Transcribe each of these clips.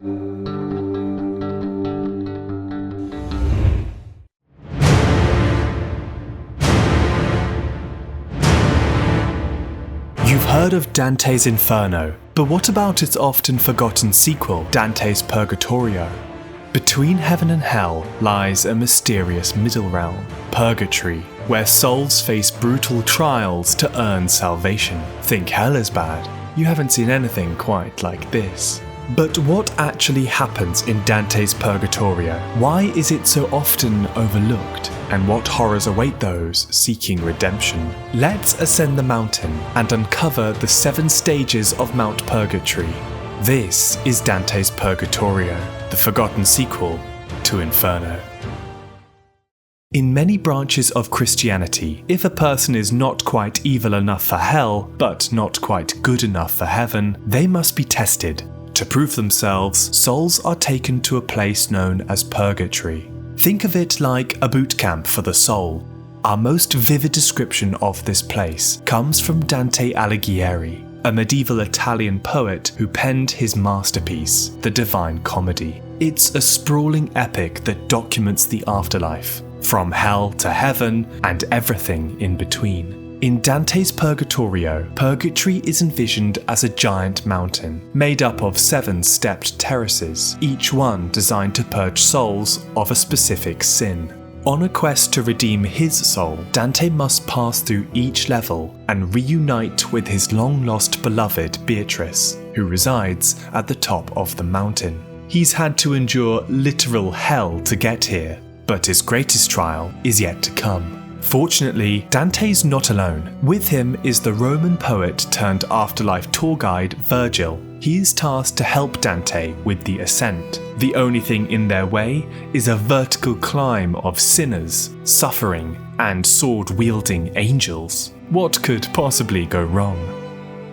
You've heard of Dante's Inferno, but what about its often forgotten sequel, Dante's Purgatorio? Between heaven and hell lies a mysterious middle realm, Purgatory, where souls face brutal trials to earn salvation. Think hell is bad? You haven't seen anything quite like this. But what actually happens in Dante's Purgatorio? Why is it so often overlooked? And what horrors await those seeking redemption? Let's ascend the mountain and uncover the 7 stages of Mount Purgatory. This is Dante's Purgatorio, the forgotten sequel to Inferno. In many branches of Christianity, if a person is not quite evil enough for hell, but not quite good enough for heaven, they must be tested. To prove themselves, souls are taken to a place known as Purgatory. Think of it like a boot camp for the soul. Our most vivid description of this place comes from Dante Alighieri, a medieval Italian poet who penned his masterpiece, the Divine Comedy. It's a sprawling epic that documents the afterlife, from hell to heaven and everything in between. In Dante's Purgatorio, Purgatory is envisioned as a giant mountain, made up of 7 stepped terraces, each one designed to purge souls of a specific sin. On a quest to redeem his soul, Dante must pass through each level and reunite with his long-lost beloved Beatrice, who resides at the top of the mountain. He's had to endure literal hell to get here, but his greatest trial is yet to come. Fortunately, Dante's not alone. With him is the Roman poet turned afterlife tour guide Virgil. He is tasked to help Dante with the ascent. The only thing in their way is a vertical climb of sinners, suffering, and sword-wielding angels. What could possibly go wrong?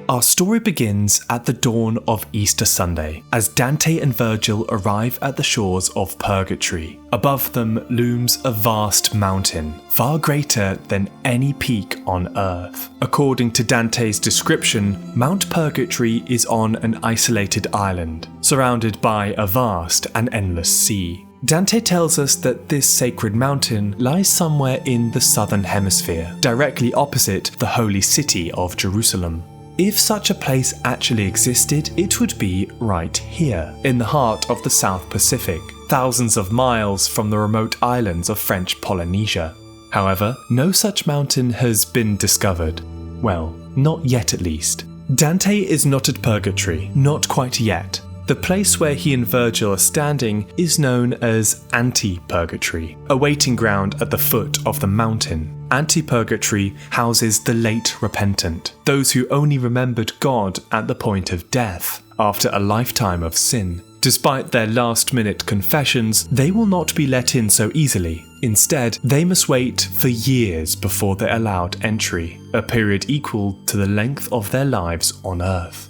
Our story begins at the dawn of Easter Sunday, as Dante and Virgil arrive at the shores of Purgatory. Above them looms a vast mountain, far greater than any peak on Earth. According to Dante's description, Mount Purgatory is on an isolated island, surrounded by a vast and endless sea. Dante tells us that this sacred mountain lies somewhere in the southern hemisphere, directly opposite the holy city of Jerusalem. If such a place actually existed, it would be right here, in the heart of the South Pacific, thousands of miles from the remote islands of French Polynesia. However, no such mountain has been discovered. Well, not yet at least. Dante is not at Purgatory, not quite yet. The place where he and Virgil are standing is known as Ante-Purgatory, a waiting ground at the foot of the mountain. Ante-Purgatory houses the late repentant, those who only remembered God at the point of death, after a lifetime of sin. Despite their last-minute confessions, they will not be let in so easily. Instead, they must wait for years before they're allowed entry, a period equal to the length of their lives on Earth.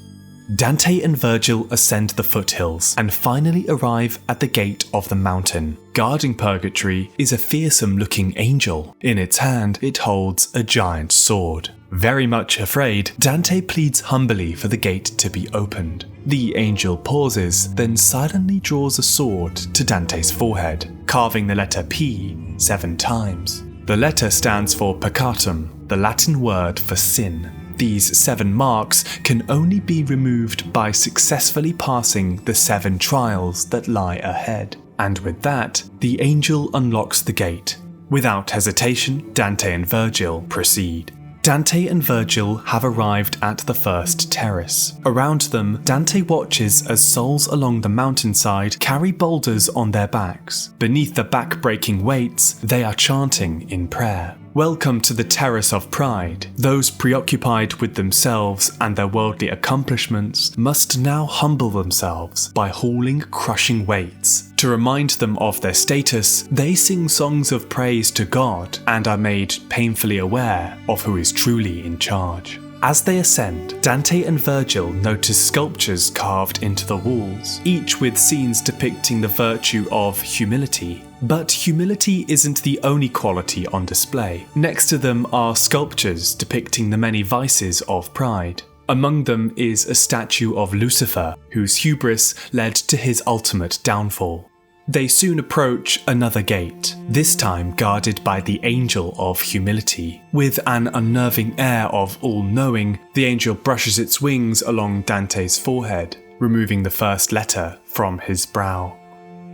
Dante and Virgil ascend the foothills and finally arrive at the gate of the mountain. Guarding Purgatory is a fearsome-looking angel. In its hand, it holds a giant sword. Very much afraid, Dante pleads humbly for the gate to be opened. The angel pauses, then silently draws a sword to Dante's forehead, carving the letter P 7 times. The letter stands for peccatum, the Latin word for sin. These 7 marks can only be removed by successfully passing the 7 trials that lie ahead. And with that, the angel unlocks the gate. Without hesitation, Dante and Virgil proceed. Dante and Virgil have arrived at the first terrace. Around them, Dante watches as souls along the mountainside carry boulders on their backs. Beneath the back-breaking weights, they are chanting in prayer. Welcome to the Terrace of Pride. Those preoccupied with themselves and their worldly accomplishments must now humble themselves by hauling crushing weights. To remind them of their status, they sing songs of praise to God and are made painfully aware of who is truly in charge. As they ascend, Dante and Virgil notice sculptures carved into the walls, each with scenes depicting the virtue of humility. But humility isn't the only quality on display. Next to them are sculptures depicting the many vices of pride. Among them is a statue of Lucifer, whose hubris led to his ultimate downfall. They soon approach another gate, this time guarded by the Angel of Humility. With an unnerving air of all-knowing, the angel brushes its wings along Dante's forehead, removing the first letter from his brow.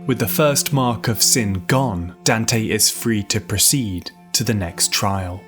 With the first mark of sin gone, Dante is free to proceed to the next trial.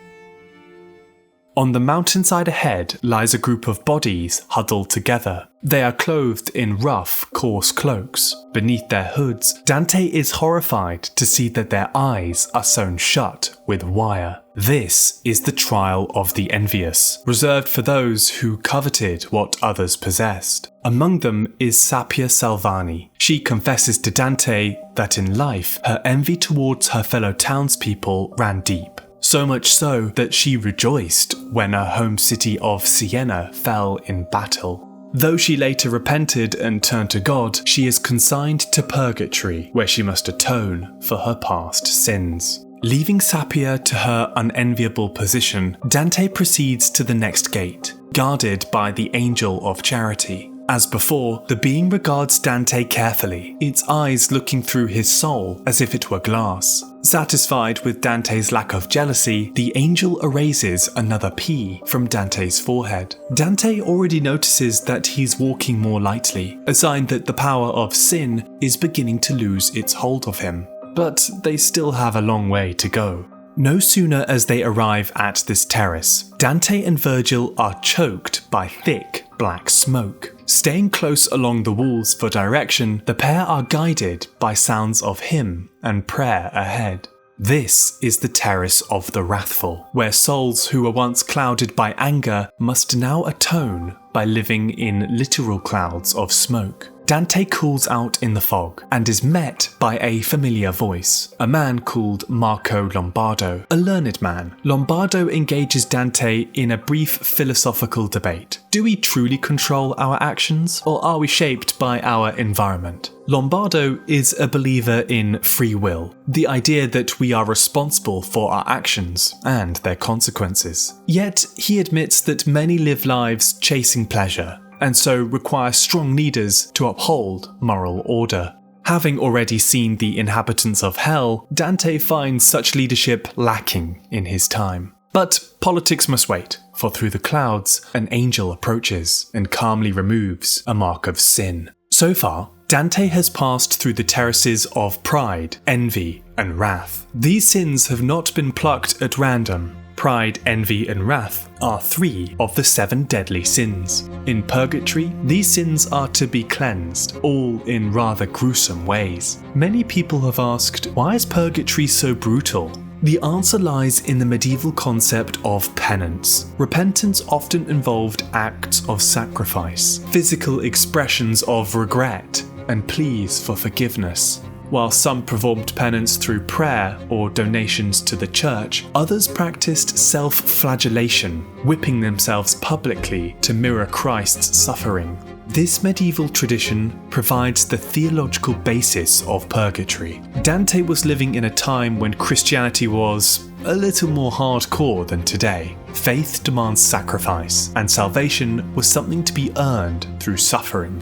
On the mountainside ahead lies a group of bodies huddled together. They are clothed in rough, coarse cloaks. Beneath their hoods, Dante is horrified to see that their eyes are sewn shut with wire. This is the trial of the envious, reserved for those who coveted what others possessed. Among them is Sapia Salvani. She confesses to Dante that in life, her envy towards her fellow townspeople ran deep. So much so that she rejoiced when her home city of Siena fell in battle. Though she later repented and turned to God, she is consigned to Purgatory, where she must atone for her past sins. Leaving Sapia to her unenviable position, Dante proceeds to the next gate, guarded by the Angel of Charity. As before, the being regards Dante carefully, its eyes looking through his soul as if it were glass. Satisfied with Dante's lack of jealousy, the angel erases another P from Dante's forehead. Dante already notices that he's walking more lightly, a sign that the power of sin is beginning to lose its hold of him. But they still have a long way to go. No sooner as they arrive at this terrace, Dante and Virgil are choked by thick, black smoke. Staying close along the walls for direction, the pair are guided by sounds of hymn and prayer ahead. This is the Terrace of the Wrathful, where souls who were once clouded by anger must now atone by living in literal clouds of smoke. Dante calls out in the fog and is met by a familiar voice, a man called Marco Lombardo. A learned man, Lombardo engages Dante in a brief philosophical debate. Do we truly control our actions, or are we shaped by our environment? Lombardo is a believer in free will, the idea that we are responsible for our actions and their consequences. Yet he admits that many live lives chasing pleasure, and so require strong leaders to uphold moral order. Having already seen the inhabitants of hell, Dante finds such leadership lacking in his time. But politics must wait, for through the clouds, an angel approaches and calmly removes a mark of sin. So far, Dante has passed through the terraces of pride, envy, and wrath. These sins have not been plucked at random. Pride, envy, and wrath are 3 of the 7 deadly sins. In Purgatory, these sins are to be cleansed, all in rather gruesome ways. Many people have asked, why is Purgatory so brutal? The answer lies in the medieval concept of penance. Repentance often involved acts of sacrifice, physical expressions of regret, and pleas for forgiveness. While some performed penance through prayer or donations to the church, others practiced self-flagellation, whipping themselves publicly to mirror Christ's suffering. This medieval tradition provides the theological basis of Purgatory. Dante was living in a time when Christianity was a little more hardcore than today. Faith demands sacrifice, and salvation was something to be earned through suffering.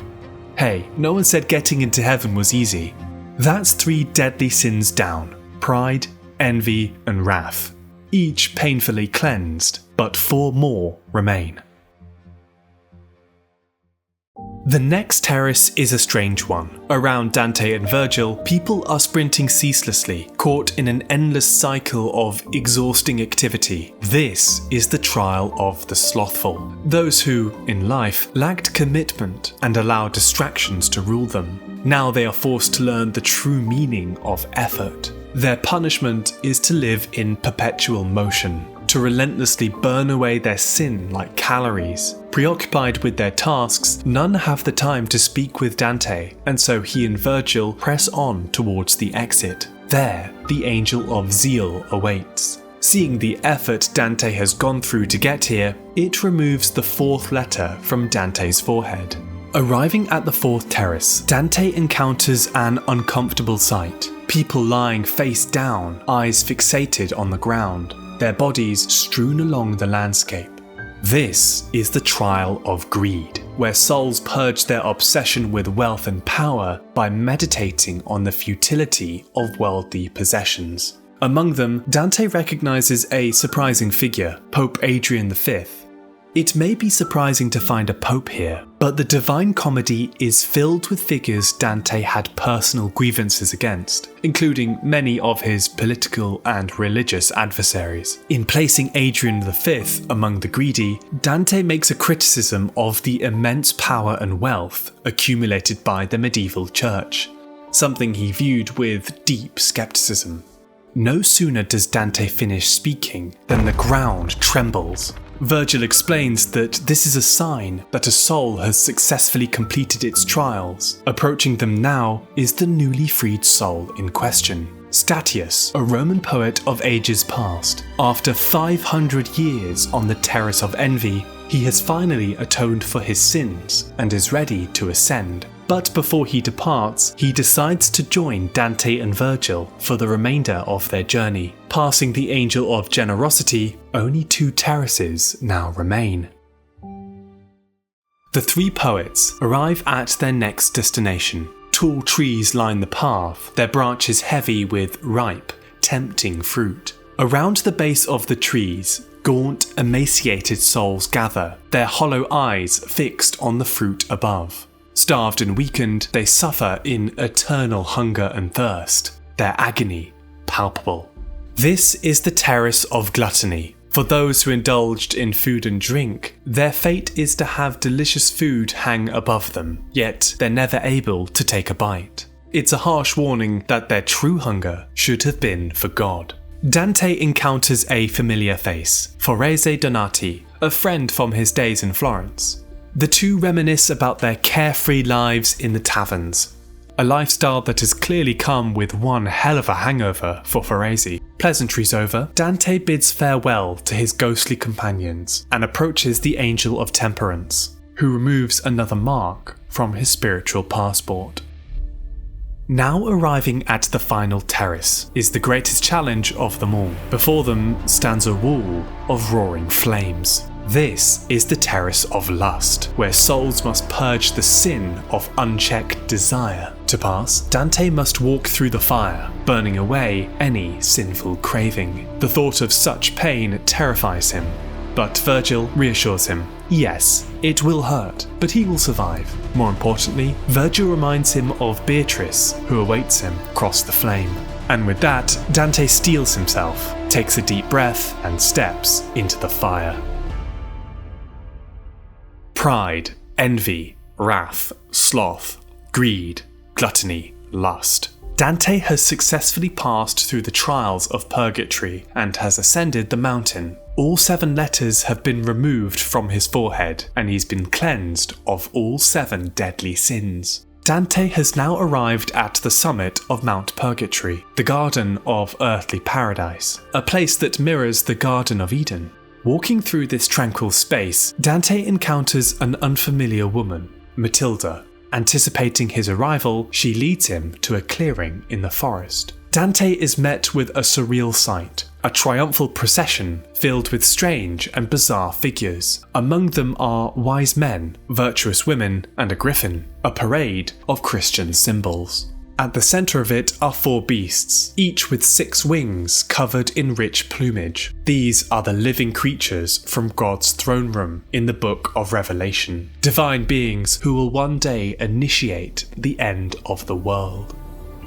Hey, no one said getting into heaven was easy. That's 3 deadly sins down: pride, envy, and wrath, each painfully cleansed, but 4 more remain. The next terrace is a strange one. Around Dante and Virgil, people are sprinting ceaselessly, caught in an endless cycle of exhausting activity. This is the trial of the slothful, those who, in life, lacked commitment and allowed distractions to rule them. Now they are forced to learn the true meaning of effort. Their punishment is to live in perpetual motion, to relentlessly burn away their sin like calories. Preoccupied with their tasks, none have the time to speak with Dante, and so he and Virgil press on towards the exit. There, the Angel of Zeal awaits. Seeing the effort Dante has gone through to get here, it removes the 4th letter from Dante's forehead. Arriving at the 4th terrace, Dante encounters an uncomfortable sight. People lying face down, eyes fixated on the ground, their bodies strewn along the landscape. This is the trial of greed, where souls purge their obsession with wealth and power by meditating on the futility of worldly possessions. Among them, Dante recognizes a surprising figure, Pope Adrian V. It may be surprising to find a pope here, but the Divine Comedy is filled with figures Dante had personal grievances against, including many of his political and religious adversaries. In placing Adrian V among the greedy, Dante makes a criticism of the immense power and wealth accumulated by the medieval church, something he viewed with deep skepticism. No sooner does Dante finish speaking than the ground trembles. Virgil explains that this is a sign that a soul has successfully completed its trials. Approaching them now is the newly freed soul in question. Statius, a Roman poet of ages past. After 500 years on the Terrace of Envy, he has finally atoned for his sins and is ready to ascend. But before he departs, he decides to join Dante and Virgil for the remainder of their journey. Passing the Angel of Generosity, only 2 terraces now remain. The 3 poets arrive at their next destination. Tall trees line the path, their branches heavy with ripe, tempting fruit. Around the base of the trees, gaunt, emaciated souls gather, their hollow eyes fixed on the fruit above. Starved and weakened, they suffer in eternal hunger and thirst, their agony palpable. This is the Terrace of Gluttony. For those who indulged in food and drink, their fate is to have delicious food hang above them, yet they're never able to take a bite. It's a harsh warning that their true hunger should have been for God. Dante encounters a familiar face, Forese Donati, a friend from his days in Florence. The two reminisce about their carefree lives in the taverns, a lifestyle that has clearly come with one hell of a hangover for Forese. Pleasantries over, Dante bids farewell to his ghostly companions and approaches the Angel of Temperance, who removes another mark from his spiritual passport. Now arriving at the final terrace is the greatest challenge of them all. Before them stands a wall of roaring flames. This is the Terrace of Lust, where souls must purge the sin of unchecked desire. To pass, Dante must walk through the fire, burning away any sinful craving. The thought of such pain terrifies him, but Virgil reassures him. Yes, it will hurt, but he will survive. More importantly, Virgil reminds him of Beatrice, who awaits him across the flame. And with that, Dante steels himself, takes a deep breath, and steps into the fire. Pride, envy, wrath, sloth, greed, gluttony, lust. Dante has successfully passed through the trials of Purgatory and has ascended the mountain. All 7 letters have been removed from his forehead, and he's been cleansed of all 7 deadly sins. Dante has now arrived at the summit of Mount Purgatory, the garden of earthly paradise, a place that mirrors the Garden of Eden. Walking through this tranquil space, Dante encounters an unfamiliar woman, Matilda. Anticipating his arrival, she leads him to a clearing in the forest. Dante is met with a surreal sight, a triumphal procession filled with strange and bizarre figures. Among them are wise men, virtuous women, and a griffin, a parade of Christian symbols. At the centre of it are 4 beasts, each with 6 wings covered in rich plumage. These are the living creatures from God's throne room in the Book of Revelation, divine beings who will one day initiate the end of the world.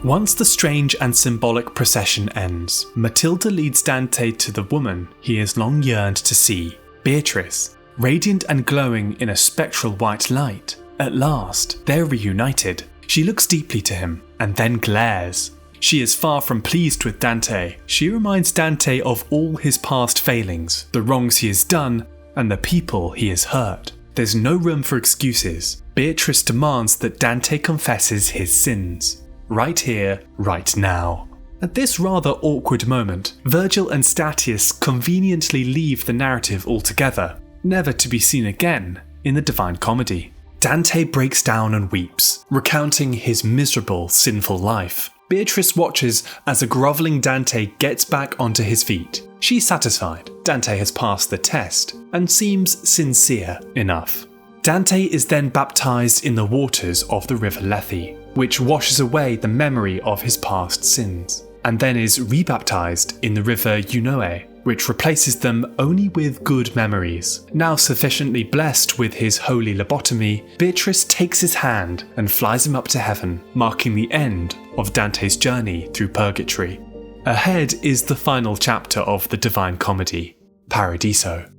Once the strange and symbolic procession ends, Matilda leads Dante to the woman he has long yearned to see, Beatrice. Radiant and glowing in a spectral white light, at last they're reunited. She looks deeply to him, and then glares. She is far from pleased with Dante. She reminds Dante of all his past failings, the wrongs he has done, and the people he has hurt. There's no room for excuses. Beatrice demands that Dante confesses his sins. Right here, right now. At this rather awkward moment, Virgil and Statius conveniently leave the narrative altogether, never to be seen again in the Divine Comedy. Dante breaks down and weeps, recounting his miserable, sinful life. Beatrice watches as a grovelling Dante gets back onto his feet. She's satisfied. Dante has passed the test and seems sincere enough. Dante is then baptised in the waters of the river Lethe, which washes away the memory of his past sins, and then is rebaptised in the river Eunoe, which replaces them only with good memories. Now sufficiently blessed with his holy lobotomy, Beatrice takes his hand and flies him up to heaven, marking the end of Dante's journey through Purgatory. Ahead is the final chapter of the Divine Comedy, Paradiso.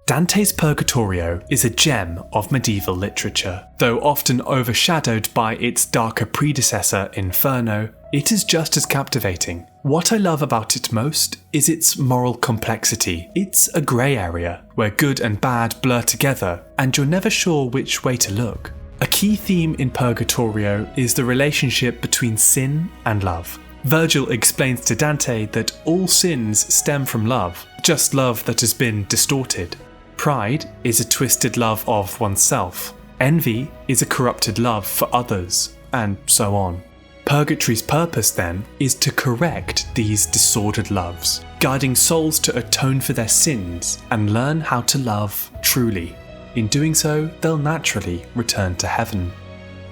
Dante's Purgatorio is a gem of medieval literature. Though often overshadowed by its darker predecessor, Inferno, it is just as captivating. What I love about it most is its moral complexity. It's a grey area, where good and bad blur together, and you're never sure which way to look. A key theme in Purgatorio is the relationship between sin and love. Virgil explains to Dante that all sins stem from love, just love that has been distorted. Pride is a twisted love of oneself. Envy is a corrupted love for others, and so on. Purgatory's purpose, then, is to correct these disordered loves, guiding souls to atone for their sins and learn how to love truly. In doing so, they'll naturally return to heaven.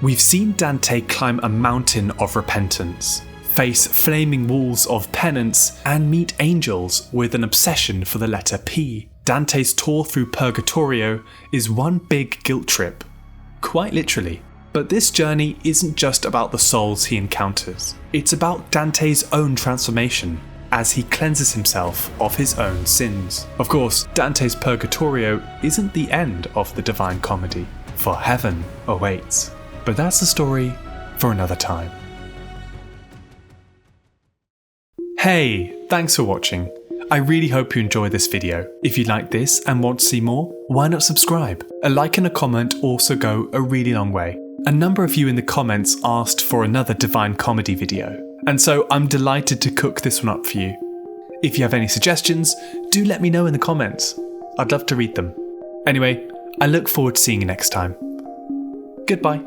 We've seen Dante climb a mountain of repentance, face flaming walls of penance, and meet angels with an obsession for the letter P. Dante's tour through Purgatorio is one big guilt trip, quite literally. But this journey isn't just about the souls he encounters. It's about Dante's own transformation as he cleanses himself of his own sins. Of course, Dante's Purgatorio isn't the end of the Divine Comedy, for heaven awaits. But that's a story for another time. Hey, thanks for watching. I really hope you enjoyed this video. If you like this and want to see more, why not subscribe? A like and a comment also go a really long way. A number of you in the comments asked for another Divine Comedy video, and so I'm delighted to cook this one up for you. If you have any suggestions, do let me know in the comments. I'd love to read them. Anyway, I look forward to seeing you next time. Goodbye.